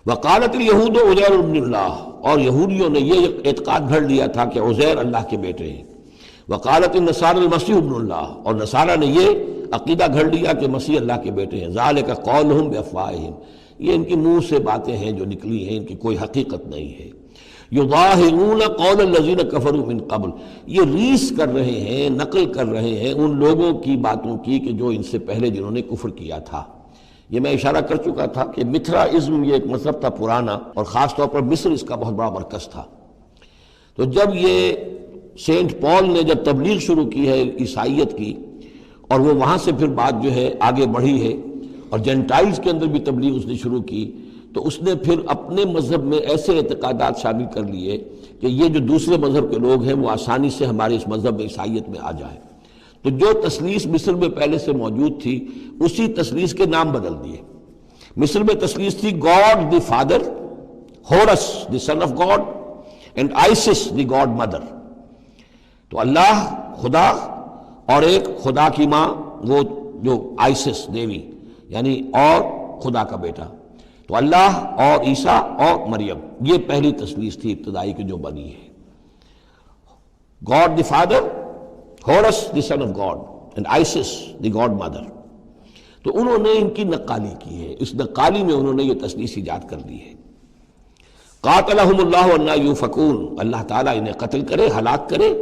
وقالت الیہود عزیر ابن اللہ، اور یہودیوں نے یہ اعتقاد گھڑ لیا تھا کہ عزیر اللہ کے بیٹے ہیں۔ وقالت النصارى المسیح ابن اللہ، اور نصارہ نے یہ عقیدہ گھڑ لیا کہ مسیح اللہ کے بیٹے ہیں۔ ذالک قولہم بافواہہم، یہ ان کے منہ سے باتیں ہیں جو نکلی ہیں، ان کی کوئی حقیقت نہیں ہے۔ یظاہرون قول الذین کفروا من قبل، یہ ریس کر رہے ہیں، نقل کر رہے ہیں ان لوگوں کی باتوں کی کہ جو ان سے پہلے جنہوں نے کفر کیا تھا۔ یہ میں اشارہ کر چکا تھا کہ متھرائزم یہ ایک مذہب تھا پرانا، اور خاص طور پر مصر اس کا بہت بڑا مرکز تھا۔ تو جب یہ سینٹ پال نے جب تبلیغ شروع کی ہے عیسائیت کی، اور وہ وہاں سے پھر بات جو ہے آگے بڑھی ہے، اور جینٹائلز کے اندر بھی تبلیغ اس نے شروع کی، تو اس نے پھر اپنے مذہب میں ایسے اعتقادات شامل کر لیے کہ یہ جو دوسرے مذہب کے لوگ ہیں وہ آسانی سے ہمارے اس مذہب میں عیسائیت میں آ جائیں۔ تو جو تثلیث مصر میں پہلے سے موجود تھی اسی تثلیث کے نام بدل دیے۔ مصر میں تثلیث تھی God the father, Horus the son of God, and Isis the God mother. تو اللہ خدا اور ایک خدا کی ماں وہ جو آئسس دیوی یعنی اور خدا کا بیٹا، تو اللہ اور عیسیٰ اور مریم، یہ پہلی تثلیث تھی ابتدائی کی جو بنی ہے۔ God the father, Horus the son of God, and Isis the God mother. تو انہوں نے ان کی نقالی کی ہے، اس نقالی میں انہوں نے یہ تثلیث ایجاد کر دی ہے۔ قاتلہم اللہ انا یوفکون، اللہ تعالیٰ انہیں قتل کرے، ہلاک کرے،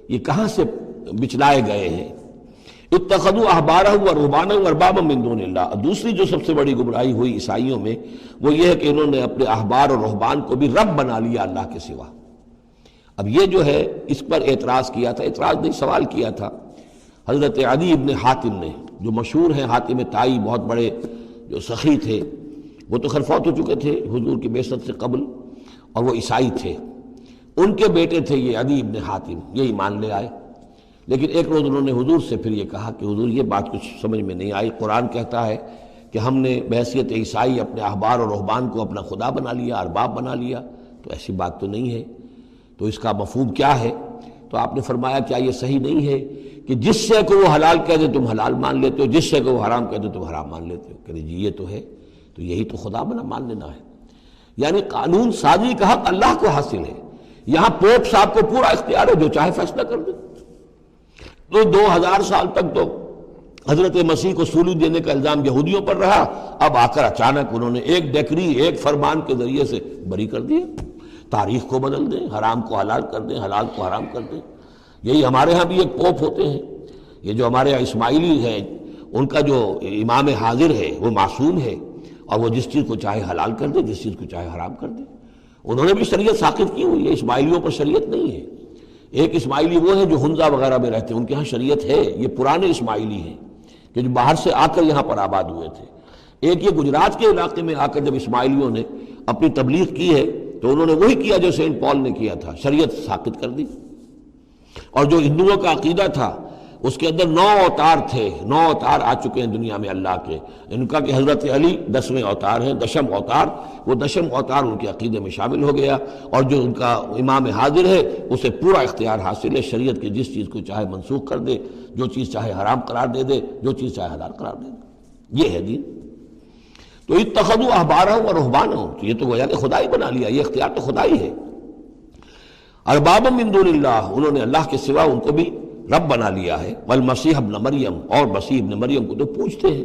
یہ کہاں سے بچلائے گئے ہیں۔ اتخذوا احبارهم ورهبانهم اربابا من دون اللہ، دوسری جو سب سے بڑی گمراہی ہوئی عیسائیوں میں وہ یہ ہے کہ انہوں نے اپنے احبار اور رہبان کو بھی رب بنا لیا اللہ کے سوا۔ اب یہ جو ہے اس پر اعتراض کیا تھا، اعتراض نہیں سوال کیا تھا حضرت عدی ابن حاتم نے، جو مشہور ہیں حاتم طائی، بہت بڑے جو سخی تھے، وہ تو خیر فوت ہو چکے تھے حضور کی بعثت سے قبل، اور وہ عیسائی تھے۔ ان کے بیٹے تھے یہ عدی ابن حاتم، یہ ایمان لے آئے، لیکن ایک روز انہوں نے حضور سے پھر یہ کہا کہ حضور یہ بات کچھ سمجھ میں نہیں آئی، قرآن کہتا ہے کہ ہم نے بحیثیت عیسائی اپنے احبار اور رہبان کو اپنا خدا بنا لیا، ارباب بنا لیا، تو ایسی بات تو نہیں ہے، تو اس کا مفہوم کیا ہے؟ تو آپ نے فرمایا کیا یہ صحیح نہیں ہے کہ جس شے کو وہ حلال کہہ دے تم حلال مان لیتے ہو، جس شے کو وہ حرام کہہ دے تم حرام مان لیتے ہو؟ کہ جی یہ تو ہے، تو یہی تو خدا بنا مان لینا ہے۔ یعنی قانون سازی کا حق اللہ کو حاصل ہے، یہاں پوپ صاحب کو پورا اختیار ہے، جو چاہے فیصلہ کر دے۔ تو 2000 سال تک تو حضرت مسیح کو سولی دینے کا الزام یہودیوں پر رہا، اب آ کر اچانک انہوں نے ایک ڈیکری، ایک فرمان کے ذریعے سے بری کر دیا، تاریخ کو بدل دیں، حرام کو حلال کر دیں، حلال کو حرام کر دیں۔ یہی ہمارے ہاں بھی ایک پوپ ہوتے ہیں، یہ جو ہمارے یہاں اسماعیلی ہیں، ان کا جو امام حاضر ہے وہ معصوم ہے، اور وہ جس چیز کو چاہے حلال کر دے، جس چیز کو چاہے حرام کر دے۔ انہوں نے بھی شریعت ساقط کی ہوئی ہے، اسماعیلیوں پر شریعت نہیں ہے۔ ایک اسماعیلی وہ ہیں جو ہنزا وغیرہ میں رہتے ہیں، ان کے ہاں شریعت ہے، یہ پرانے اسماعیلی ہیں کہ جو باہر سے آ کر یہاں پر آباد ہوئے تھے۔ ایک یہ گجرات کے علاقے میں آ کر جب اسماعیلیوں نے اپنی تبلیغ کی ہے تو انہوں نے وہی کیا جو سینٹ پال نے کیا تھا، شریعت ساقط کر دی۔ اور جو ہندوؤں کا عقیدہ تھا اس کے اندر 9 اوتار تھے، 9 اوتار آ چکے ہیں دنیا میں اللہ کے، ان کا کہ حضرت علی 10ویں اوتار ہیں، 10م اوتار، وہ 10م اوتار ان کے عقیدے میں شامل ہو گیا، اور جو ان کا امام حاضر ہے اسے پورا اختیار حاصل ہے، شریعت کی جس چیز کو چاہے منسوخ کر دے، جو چیز چاہے حرام قرار دے دے، جو چیز چاہے حلال قرار دے دے، یہ ہے دین۔ تو اتخذوا احبارهم ورهبانهم، یہ تو گویا کہ خدا ہی بنا لیا، یہ اختیار تو خدا ہی ہے۔ اربابا من دون اللہ، انہوں نے اللہ کے سوا ان کو بھی رب بنا لیا ہے۔ والمسیح ابن مریم، اور مسیح ابن مریم کو تو پوچھتے ہیں۔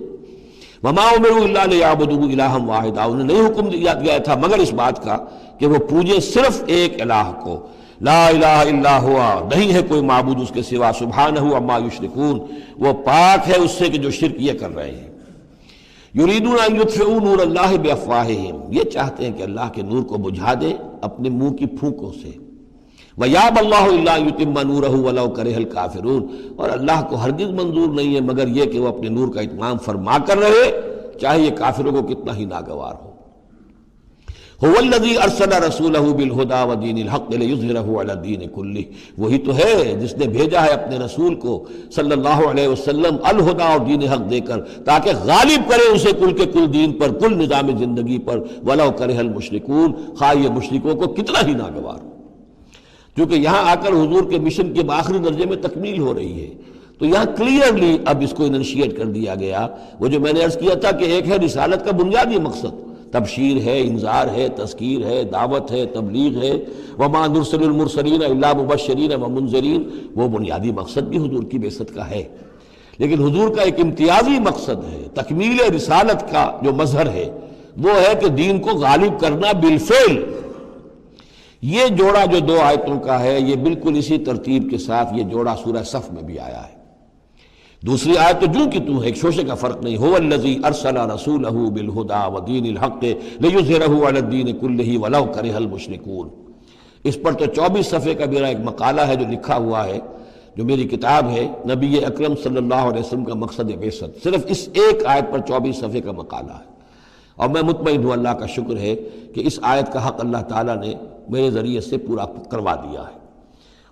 وما امروا الا لیعبدوا الہا واحدا، انہیں نہیں حکم دیا گیا تھا مگر اس بات کا کہ وہ پوجیں صرف ایک الہ کو، لا الہ الا ہوا، نہیں ہے کوئی معبود اس کے سوا، سبحانہ عما یشرکون، وہ پاک ہے اس سے کہ جو شرک یہ کر رہے ہیں۔ یریدون ان یطفئوا نور اللہ بافواہہم، یہ چاہتے ہیں کہ اللہ کے نور کو بجھا دیں اپنے منہ کی پھونکوں سے۔ وَيَأْبَى اللَّهُ إِلَّا أَن يُتِمَّ نُورَهُ وَلَوْ كَرِهَ الْكَافِرُونَ، اور اللہ کو ہرگز منظور نہیں ہے مگر یہ کہ وہ اپنے نور کا اتمام فرما کر رہے، چاہے یہ کافروں کو کتنا ہی ناگوار ہو۔ هُوَ الَّذِي أَرْسَلَ رَسُولَهُ بِالْهُدَى وَدِينِ الْحَقِّ لِيُظْهِرَهُ عَلَى الدِّينِ كُلِّهِ، وہی تو ہے جس نے بھیجا ہے اپنے رسول کو صلی اللہ علیہ وسلم الہدا اور دین حق دے کر، تاکہ غالب کرے اسے کل کے کل دین پر، کل نظام زندگی پر، وَلَوْ كَرِهَ الْمُشْرِكُونَ، خواہ یہ مشرکوں کو کتنا ہی ناگوار ہو۔ کیونکہ یہاں آ کر حضور کے مشن کے آخری درجے میں تکمیل ہو رہی ہے، تو یہاں کلیئرلی اب اس کو اننشیٹ کر دیا گیا۔ وہ جو میں نے عرض کیا تھا کہ ایک ہے رسالت کا بنیادی مقصد، تبشیر ہے، انذار ہے، تذکیر ہے، دعوت ہے، تبلیغ ہے. وما نرسل المرسلین الا مبشرین ومنذرین، وہ بنیادی مقصد بھی حضور کی بعثت کا ہے. لیکن حضور کا ایک امتیازی مقصد ہے، تکمیل رسالت کا جو مظہر ہے وہ ہے کہ دین کو غالب کرنا بالفعل. یہ جوڑا جو دو آیتوں کا ہے یہ بالکل اسی ترتیب کے ساتھ یہ جوڑا سورہ صف میں بھی آیا ہے. دوسری آیت تو جو کہ تو ہے، ایک شوشے کا فرق نہیں. هو الذی ارسل رسولہ بالہدی ودین الحق لیظہرہ علی الدین کلہ ولو کرہ المشرکون. اس پر تو 24 صفحے کا میرا ایک مقالہ ہے جو لکھا ہوا ہے، جو میری کتاب ہے نبی اکرم صلی اللہ علیہ وسلم کا مقصد بعثت. صرف اس ایک آیت پر 24 صفحے کا مقالہ ہے. اور میں مطمئن ہوں، اللہ کا شکر ہے کہ اس آیت کا حق اللہ تعالیٰ نے میرے ذریعے سے پورا کروا دیا ہے.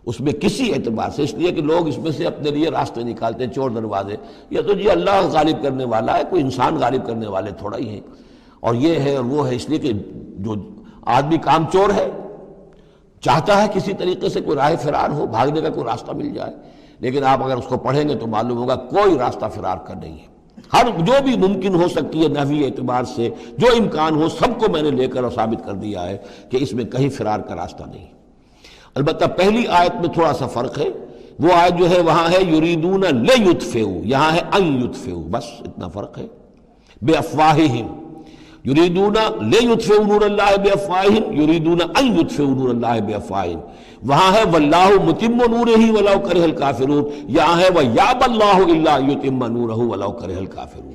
اس میں کسی اعتبار سے، اس لیے کہ لوگ اس میں سے اپنے لیے راستے نکالتے ہیں، چور دروازے. یہ تو جی اللہ غالب کرنے والا ہے، کوئی انسان غالب کرنے والے تھوڑا ہی ہیں. اور یہ ہے اور وہ ہے، اس لیے کہ جو آدمی کام چور ہے چاہتا ہے کسی طریقے سے کوئی راہ فرار ہو، بھاگنے کا کوئی راستہ مل جائے. لیکن آپ اگر اس کو پڑھیں گے تو معلوم ہوگا کوئی راستہ فرار کا نہیں ہے. ہر جو بھی ممکن ہو سکتی ہے نحوی اعتبار سے، جو امکان ہو، سب کو میں نے لے کر اور ثابت کر دیا ہے کہ اس میں کہیں فرار کا راستہ نہیں. البتہ پہلی آیت میں تھوڑا سا فرق ہے. وہ آیت جو ہے وہاں ہے یریدون لیطفئوا، یہاں ہے ان یطفئوا، بس اتنا فرق ہے. بافواہہم یریدون لیطفئوا نور اللہ بافواہہم، یریدون ان یطفئوا نور اللہ بافواہہم. وہاں ہے واللہ متم نورہ ولو کرہ الکافرون، یہاں ہے ویابی اللہ الا ان یتم نورہ ولو کرہ الکافرون.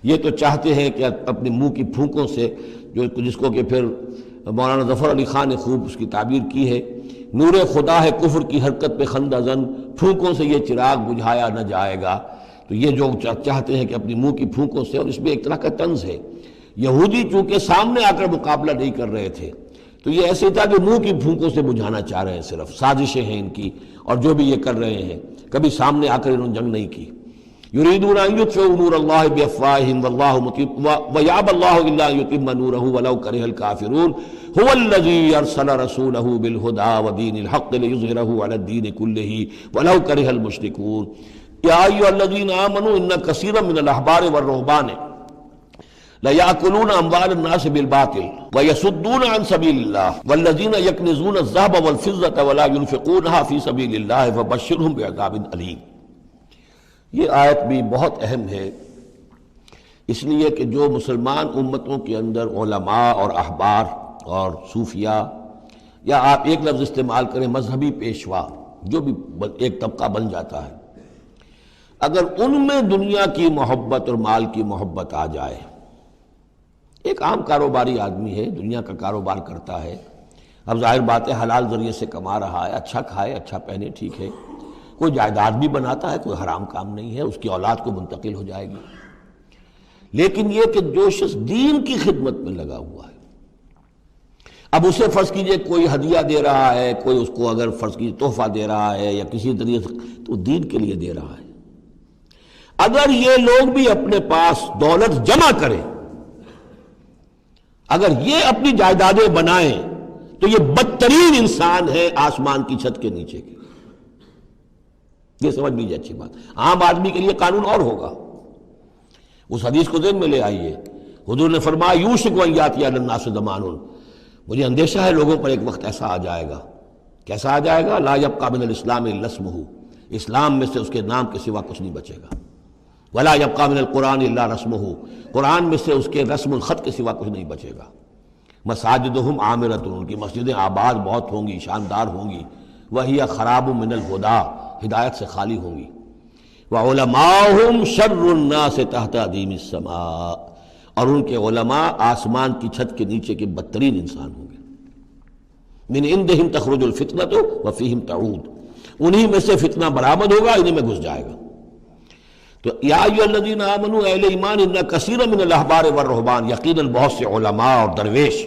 یہ تو چاہتے ہیں کہ اپنے منہ کی پھونکوں سے، جس کو کہ پھر مولانا ظفر علی خان نے خوب اس کی تعبیر کی ہے، نور خدا ہے کفر کی حرکت پہ خندہ زن، پھونکوں سے یہ چراغ بجھایا نہ جائے گا. تو یہ جو چاہتے ہیں کہ اپنی منہ کی پھونکوں سے، اور اس میں ایک طرح کا طنز ہے. یہودی چونکہ سامنے آ کر مقابلہ نہیں کر رہے تھے تو یہ ایسے تھا کہ منہ کی پھونکوں سے بجھانا چاہ رہے ہیں، صرف سازشیں ہیں ان کی. اور جو بھی یہ کر رہے ہیں کبھی سامنے آ کر انہوں نے جنگ نہیں کی. یریدون ان یطفئوا نور اللہ بافواہہم واللہ متم ویابی اللہ الا ان یتم نورہ ولو کرہ الکافرون. هو الذی ارسل رسولہ بالہدی ودین الحق لیظہرہ علی الدین کلہ ولو کرہ المشرکون. یا ایھا الذین آمنوا ان کثیرا من الاحبار والرہبان لَيَأْكُلُونَ أَمْوَالَ النَّاسِ بِالْبَاطِلِ وَيَصُدُّونَ عَنْ سَبِيلِ اللَّهِ وَالَّذِينَ يَكْنِزُونَ الذَّهَبَ وَالْفِضَّةَ وَلَا يُنْفِقُونَهَا فِي سَبِيلِ اللَّهِ فَبَشِّرْهُم بِعَذَابٍ أَلِيمٍ. یہ آیت بھی بہت اہم ہے، اس لیے کہ جو مسلمان امتوں کے اندر علماء اور احبار اور صوفیاء، یا آپ ایک لفظ استعمال کریں مذہبی پیشوا، جو بھی ایک طبقہ بن جاتا ہے، اگر ان میں دنیا کی محبت اور مال کی محبت آ جائے، ایک عام کاروباری آدمی ہے، دنیا کا کاروبار کرتا ہے، اب ظاہر بات ہے حلال ذریعے سے کما رہا ہے، اچھا کھائے اچھا پہنے، ٹھیک ہے، کوئی جائیداد بھی بناتا ہے، کوئی حرام کام نہیں ہے، اس کی اولاد کو منتقل ہو جائے گی. لیکن یہ کہ جو شخص دین کی خدمت میں لگا ہوا ہے، اب اسے فرض کیجئے کوئی ہدیہ دے رہا ہے، کوئی اس کو اگر فرض کیجئے تحفہ دے رہا ہے یا کسی ذریعے سے، تو دین کے لیے دے رہا ہے. اگر یہ لوگ بھی اپنے پاس دولت جمع کریں، اگر یہ اپنی جائیدادیں بنائیں، تو یہ بدترین انسان ہے آسمان کی چھت کے نیچے کے. یہ سمجھ لیجیے اچھی بات. عام آدمی کے لیے قانون اور ہوگا. اس حدیث کو ذہن میں لے آئیے، حضور نے فرمایا یوشک ان یاتی علی الناس زمان، مجھے اندیشہ ہے لوگوں پر ایک وقت ایسا آ جائے گا. کیسا آ جائے گا؟ لا یبقی من الاسلام الا اسمہ، اسلام میں سے اس کے نام کے سوا کچھ نہیں بچے گا. ولا یبقی من القرآن الا رسمہ، قرآن میں سے اس کے رسم الخط کے سوا کچھ نہیں بچے گا. مساجدہم عامرۃ، ان کی مسجدیں آباد بہت ہوں گی، شاندار ہوں گی. وہی خراب من الہدی، ہدایت سے خالی ہوں گی. وعلماؤہم شر الناس تحت ادیم السماء، اور ان کے علماء آسمان کی چھت کے نیچے کے بدترین انسان ہوں گے. من عندہم تخرج الفتنۃ وفیہم تعود، انہی میں سے فتنہ برآمد ہوگا، انہی میں گھس جائے گا. تو یا ایھا الذین آمنوا، اہل ایمان، ان کثیر من الاحبار والرہبان، یقیناً بہت سے علماء اور درویش،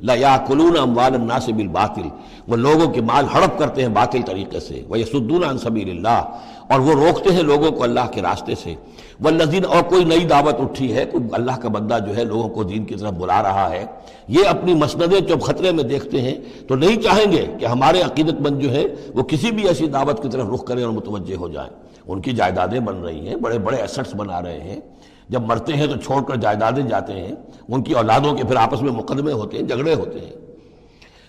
لَيَأْكُلُونَ أَمْوَالَ النَّاسِ بِالْبَاطِلِ، وہ لوگوں کے مال ہڑپ کرتے ہیں باطل طریقے سے. وَيَصُدُّونَ عَنْ سَبِيلِ اللَّهِ، اور وہ روکتے ہیں لوگوں کو اللہ کے راستے سے. وَالَّذِينَ، اور کوئی نئی دعوت اٹھی ہے، کوئی اللہ کا بندہ جو ہے لوگوں کو دین کی طرف بلا رہا ہے، یہ اپنی مسندیں جب خطرے میں دیکھتے ہیں تو نہیں چاہیں گے کہ ہمارے عقیدت مند جو ہے وہ کسی بھی ایسی دعوت کی طرف رخ کریں اور متوجہ ہو جائیں. ان کی جائیدادیں بن رہی ہیں، بڑے بڑے ایسٹس بنا رہے ہیں، جب مرتے ہیں تو چھوڑ کر جائیدادیں جاتے ہیں، ان کی اولادوں کے پھر آپس میں مقدمے ہوتے ہیں، جھگڑے ہوتے ہیں۔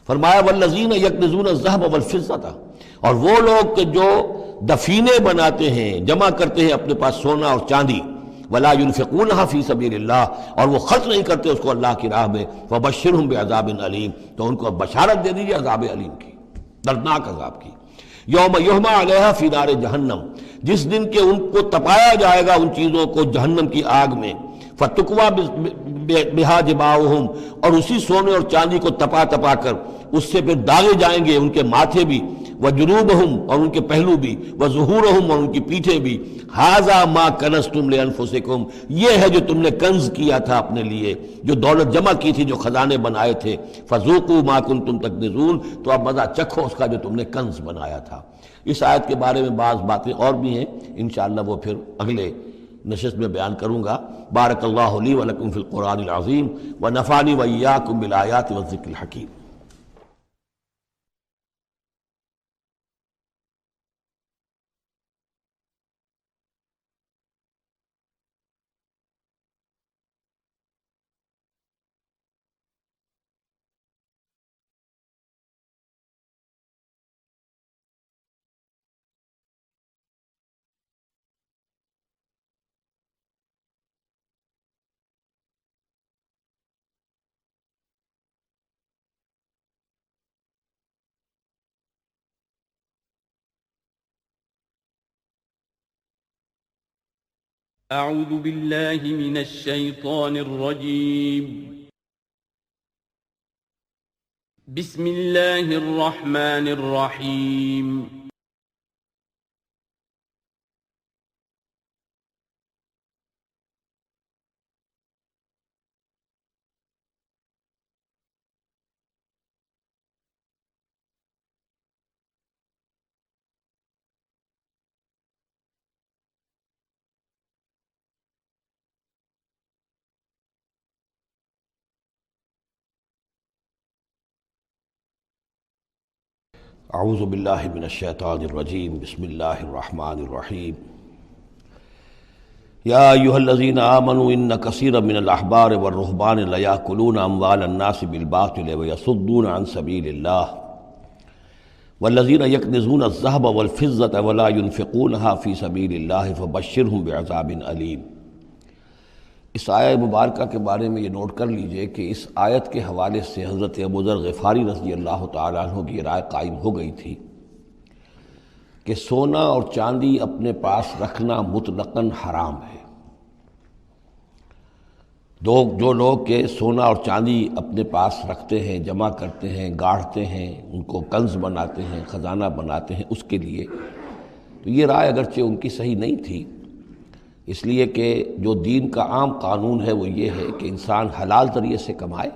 فرمایا والذین یکنزون الذہب والفضة، اور وہ لوگ کہ جو دفینے بناتے ہیں، جمع کرتے ہیں اپنے پاس سونا اور چاندی، ولا ينفقونها فی سبیل اللہ، اور وہ خرچ نہیں کرتے اس کو اللہ کی راہ میں، فبشرهم بعذاب علیم، تو ان کو بشارت دے دیجیے عذاب علیم کی، دردناک عذاب کی۔ یوم یحمى علیہا فی نار جہنم، جس دن کہ ان کو تپایا جائے گا ان چیزوں کو جہنم کی آگ میں، فتقویٰ بہا جباہہم، اور اسی سونے اور چاندی کو تپا تپا کر اس سے پھر داغے جائیں گے ان کے ماتھے بھی، وجنوبہم، اور ان کے پہلو بھی، وظہورہم، اور ان کی پیٹھیں بھی، ھذا ما کنزتم لانفسکم، یہ ہے جو تم نے کنز کیا تھا اپنے لیے، جو دولت جمع کی تھی، جو خزانے بنائے تھے، فذوقوا ما کنتم تکنزون، تو اب مزہ چکھو اس کا جو تم نے کنز بنایا تھا۔ اس آیت کے بارے میں بعض باتیں اور بھی ہیں، انشاءاللہ وہ پھر اگلے نشست میں بیان کروں گا۔ بارک اللہ لی ولکم فی القرآن العظیم ونفعنی وإیاکم بالآیات والذکر الحکیم۔ اعوذ باللہ من الشیطان الرجیم، بسم اللہ الرحمن الرحیم۔ اعوذ باللہ من الشیطان الرجیم، بسم اللہ الرحمن الرحیم۔ یا ایھا الذین آمنوا ان کثیرا من الاحبار والرہبان لیاکلون اموال الناس بالباطل ویصدون عن سبیل اللہ والذین یکنزون الذہب والفضة ولا ينفقونها فی سبیل اللہ فبشرهم بعذاب علیم۔ اس آیہ مبارکہ کے بارے میں یہ نوٹ کر لیجئے کہ اس آیت کے حوالے سے حضرت ابوذر غفاری رضی اللہ تعالیٰ عنہ کی رائے قائم ہو گئی تھی کہ سونا اور چاندی اپنے پاس رکھنا مطلقاً حرام ہے۔ جو لوگ کہ سونا اور چاندی اپنے پاس رکھتے ہیں، جمع کرتے ہیں، گاڑھتے ہیں، ان کو کنز بناتے ہیں، خزانہ بناتے ہیں، اس کے لیے تو یہ رائے اگرچہ ان کی صحیح نہیں تھی، اس لیے کہ جو دین کا عام قانون ہے وہ یہ ہے کہ انسان حلال ذریعے سے کمائے،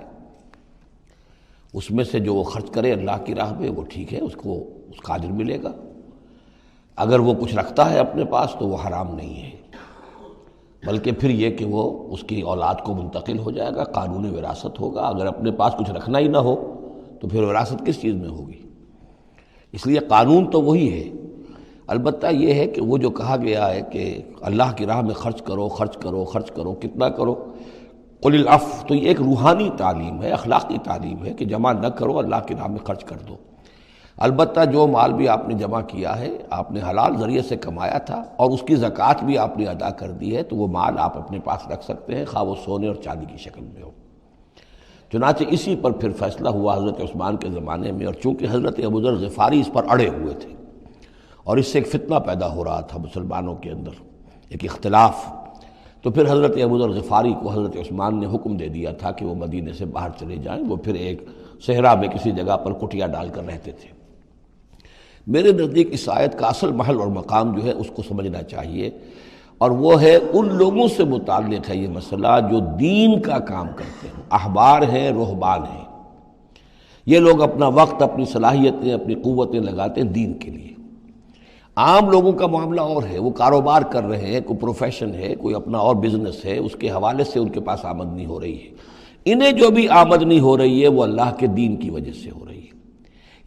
اس میں سے جو وہ خرچ کرے اللہ کی راہ میں وہ ٹھیک ہے، اس کو اس کا اجر ملے گا۔ اگر وہ کچھ رکھتا ہے اپنے پاس تو وہ حرام نہیں ہے، بلکہ پھر یہ کہ وہ اس کی اولاد کو منتقل ہو جائے گا، قانون وراثت ہوگا۔ اگر اپنے پاس کچھ رکھنا ہی نہ ہو تو پھر وراثت کس چیز میں ہوگی؟ اس لیے قانون تو وہی ہے، البتہ یہ ہے کہ وہ جو کہا گیا ہے کہ اللہ کی راہ میں خرچ کرو، خرچ کرو، خرچ کرو، کتنا کرو، قل العفو، تو یہ ایک روحانی تعلیم ہے، اخلاقی تعلیم ہے کہ جمع نہ کرو، اللہ کی راہ میں خرچ کر دو۔ البتہ جو مال بھی آپ نے جمع کیا ہے، آپ نے حلال ذریعے سے کمایا تھا اور اس کی زکوٰۃ بھی آپ نے ادا کر دی ہے، تو وہ مال آپ اپنے پاس رکھ سکتے ہیں، خواہ وہ سونے اور چاندی کی شکل میں ہو۔ چنانچہ اسی پر پھر فیصلہ ہوا حضرت عثمان کے زمانے میں، اور چونکہ حضرت ابوذر غفاری اس پر اڑے ہوئے تھے اور اس سے ایک فتنہ پیدا ہو رہا تھا مسلمانوں کے اندر، ایک اختلاف، تو پھر حضرت ابوذر غفاری کو حضرت عثمان نے حکم دے دیا تھا کہ وہ مدینے سے باہر چلے جائیں۔ وہ پھر ایک صحرا میں کسی جگہ پر کٹیا ڈال کر رہتے تھے۔ میرے نزدیک اس آیت کا اصل محل اور مقام جو ہے اس کو سمجھنا چاہیے، اور وہ ہے ان لوگوں سے متعلق ہے یہ مسئلہ جو دین کا کام کرتے ہیں، احبار ہیں، رہبان ہیں۔ یہ لوگ اپنا وقت، اپنی صلاحیتیں، اپنی قوتیں لگاتے ہیں دین کے لیے۔ عام لوگوں کا معاملہ اور ہے، وہ کاروبار کر رہے ہیں، کوئی پروفیشن ہے، کوئی اپنا اور بزنس ہے، اس کے حوالے سے ان کے پاس آمدنی ہو رہی ہے۔ انہیں جو بھی آمدنی ہو رہی ہے وہ اللہ کے دین کی وجہ سے ہو رہی ہے۔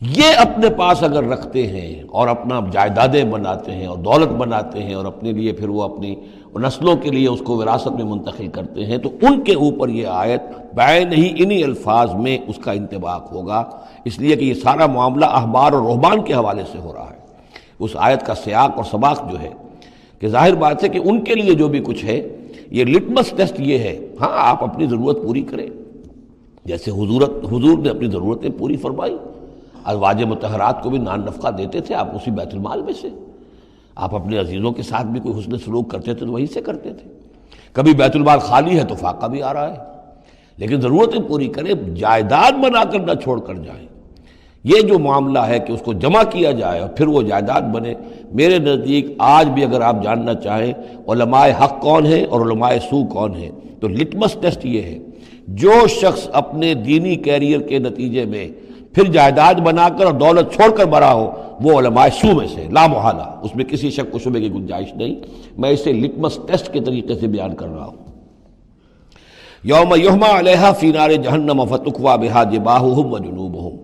یہ اپنے پاس اگر رکھتے ہیں اور اپنا جائیدادیں بناتے ہیں اور دولت بناتے ہیں اور اپنے لیے پھر وہ اپنی نسلوں کے لیے اس کو وراثت میں منتقل کرتے ہیں، تو ان کے اوپر یہ آیت بعین ہی انہی الفاظ میں اس کا انطباق ہوگا، اس لیے کہ یہ سارا معاملہ احبار اور رہبان کے حوالے سے ہو رہا ہے۔ اس آیت کا سیاق اور سباق جو ہے کہ ظاہر بات ہے کہ ان کے لیے جو بھی کچھ ہے، یہ لٹمس ٹیسٹ یہ ہے، ہاں آپ اپنی ضرورت پوری کریں، جیسے حضور نے اپنی ضرورتیں پوری فرمائی، ازواج مطہرات کو بھی نان نفقہ دیتے تھے آپ اسی بیت المال میں سے، آپ اپنے عزیزوں کے ساتھ بھی کوئی حسن سلوک کرتے تھے تو وہیں سے کرتے تھے، کبھی بیت المال خالی ہے تو فاقہ بھی آ رہا ہے، لیکن ضرورتیں پوری کریں، جائیداد بنا کر نہ چھوڑ کر جائیں۔ یہ جو معاملہ ہے کہ اس کو جمع کیا جائے اور پھر وہ جائیداد بنے، میرے نزدیک آج بھی اگر آپ جاننا چاہیں علماء حق کون ہیں اور علماء سو کون ہیں، تو لٹمس ٹیسٹ یہ ہے، جو شخص اپنے دینی کیریئر کے نتیجے میں پھر جائیداد بنا کر اور دولت چھوڑ کر بڑا ہو، وہ علماء سو میں سے لا محالہ، اس میں کسی شک و شبے کی گنجائش نہیں۔ میں اسے لٹمس ٹیسٹ کے طریقے سے بیان کر رہا ہوں۔ یوم یحمى علیہا فی نار جہنم فتکوی بہا جباہہم وجنوبہم،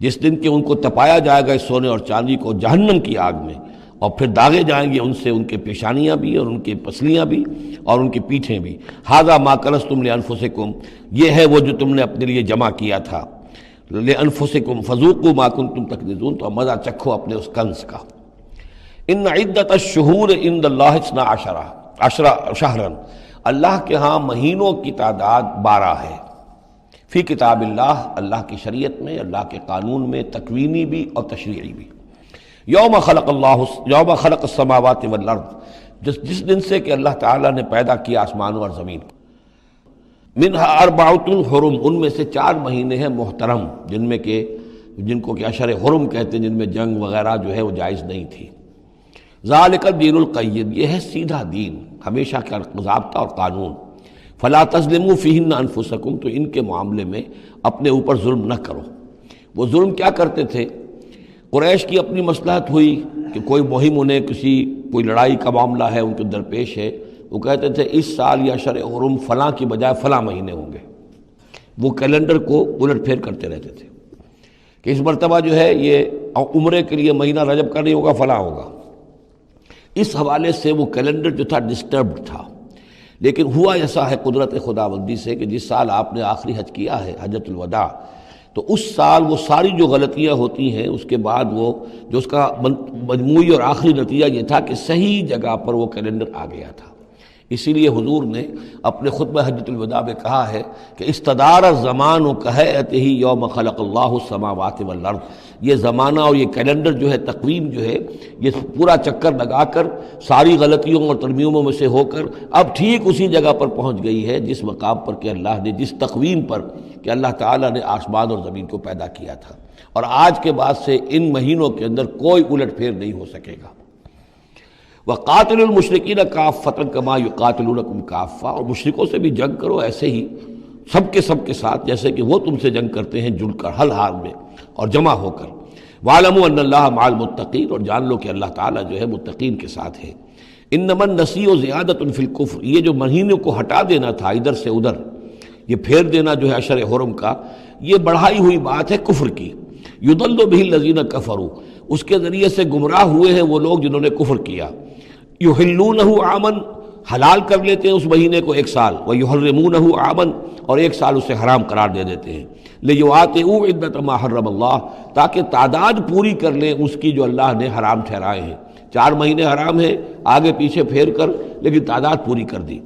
جس دن کہ ان کو تپایا جائے گا اس سونے اور چاندی کو جہنم کی آگ میں، اور پھر داغے جائیں گے ان سے ان کے پیشانیاں بھی اور ان کی پسلیاں بھی اور ان کی پیٹھیں بھی۔ ھذا ما کنزتم لانفسکم، یہ ہے وہ جو تم نے اپنے لیے جمع کیا تھا، لانفسکم فذوقوا ما کنتم تکنزون، تو مزہ چکھو اپنے اس کنز کا۔ ان عدت الشہور عند اللہ 12 شہرا، اللہ کے ہاں مہینوں کی تعداد 12 ہے، فی کتاب اللہ، اللہ کی شریعت میں، اللہ کے قانون میں، تکوینی بھی اور تشریعی بھی۔ یوم خلق السماوات والارض، جس دن سے کہ اللہ تعالیٰ نے پیدا کیا آسمانوں اور زمین کو، منہا اربعۃ حرم، ان میں سے 4 مہینے ہیں محترم، جن کو کہ اشہر حرم کہتے ہیں، جن میں جنگ وغیرہ جو ہے وہ جائز نہیں تھی۔ ذالک الدین القیم، یہ ہے سیدھا دین، ہمیشہ کا ضابطہ اور قانون۔ فلا تظلموا فیہن انفسکم، تو ان کے معاملے میں اپنے اوپر ظلم نہ کرو۔ وہ ظلم کیا کرتے تھے؟ قریش کی اپنی مصلحت ہوئی کہ کوئی مہم انہیں کوئی لڑائی کا معاملہ ہے ان کے درپیش ہے، وہ کہتے تھے اس سال یا شرع حرم فلاں کی بجائے فلاں مہینے ہوں گے، وہ کیلنڈر کو الٹ پھیر کرتے رہتے تھے کہ اس مرتبہ جو ہے یہ عمرے کے لیے مہینہ رجب کا نہیں ہوگا، فلاں ہوگا۔ اس حوالے سے وہ کیلنڈر جو تھا ڈسٹربڈ تھا، لیکن ہوا ایسا ہے قدرت خداوندی سے کہ جس سال آپ نے آخری حج کیا ہے، حجۃ الوداع، تو اس سال وہ ساری جو غلطیاں ہوتی ہیں اس کے بعد وہ جو اس کا مجموعی اور آخری نتیجہ یہ تھا کہ صحیح جگہ پر وہ کیلنڈر آ گیا تھا۔ اسی لیے حضور نے اپنے خطبہ حجۃ الوداع میں کہا ہے کہ استدار الزمان کہیئتہ یوم خلق اللہ السماوات والارض، یہ زمانہ اور یہ کیلنڈر جو ہے، تقویم جو ہے، یہ پورا چکر لگا کر ساری غلطیوں اور ترمیموں میں سے ہو کر اب ٹھیک اسی جگہ پر پہنچ گئی ہے جس مقام پر کہ اللہ نے، جس تقویم پر کہ اللہ تعالیٰ نے آسمان اور زمین کو پیدا کیا تھا، اور آج کے بعد سے ان مہینوں کے اندر کوئی الٹ پھیر نہیں ہو سکے گا۔ وَقَاتِلُوا الْمُشْرِكِينَ كَافَّةً كَمَا يُقَاتِلُونَكُمْ كَافَّةً، اور مشرکوں سے بھی جنگ کرو ایسے ہی سب کے ساتھ جیسے کہ وہ تم سے جنگ کرتے ہیں، جل کر حل حال میں اور جمع ہو کر۔ وَاعْلَمُوا أَنَّ اللَّهَ مَعَ الْمُتَّقِينَ، اور جان لو کہ اللہ تعالیٰ جو ہے متقین کے ساتھ ہے۔ إِنَّمَا النَّسِيءُ زِيَادَةٌ فِي الْكُفْرِ، یہ جو مہینوں کو ہٹا دینا تھا ادھر سے ادھر، یہ پھیر دینا جو ہے اشہر حرم کا، یہ بڑھائی ہوئی بات ہے کفر کی۔ يُضَلُّ بِهِ الَّذِينَ كَفَرُوا، اس کے ذریعے سے گمراہ ہوئے ہیں وہ لوگ جنہوں نے کفر کیا۔ يُحِلُّونَهُ عَامًا، حلال کر لیتے ہیں اس مہینے کو 1 سال، وَيُحَرِّمُونَهُ عَامًا، اور 1 سال اسے حرام قرار دے دیتے ہیں۔ لِيُوَاطِئُوا عِدَّةَ مَا حَرَّمَ اللَّهُ، تاکہ تعداد پوری کر لیں اس کی جو اللہ نے حرام ٹھہرائے ہیں۔ 4 مہینے حرام ہیں آگے پیچھے پھیر کر، لیکن تعداد پوری کر دی۔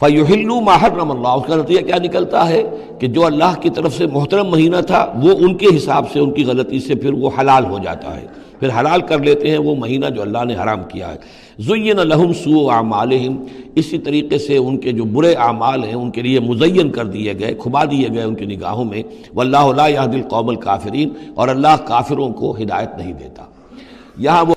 فَيُحِلُّوا مَا حَرَّمَ اللَّهُ، اس کا نتیجہ کیا نکلتا ہے کہ جو اللہ کی طرف سے محترم مہینہ تھا وہ ان کے حساب سے، ان کی غلطی سے پھر وہ حلال ہو جاتا ہے، پھر حلال کر لیتے ہیں وہ مہینہ جو اللہ نے حرام کیا ہے۔ زُيِّنَ لَهُمْ سُوءُ أَعْمَالِهِمْ، اسی طریقے سے ان کے جو برے اعمال ہیں ان کے لیے مزین کر دیے گئے، کھبا دیے گئے ان کی نگاہوں میں۔ وَاللَّهُ لَا يَهْدِي الْقَوْمَ الْكَافِرِينَ، اور اللہ کافروں کو ہدایت نہیں دیتا۔ یہاں وہ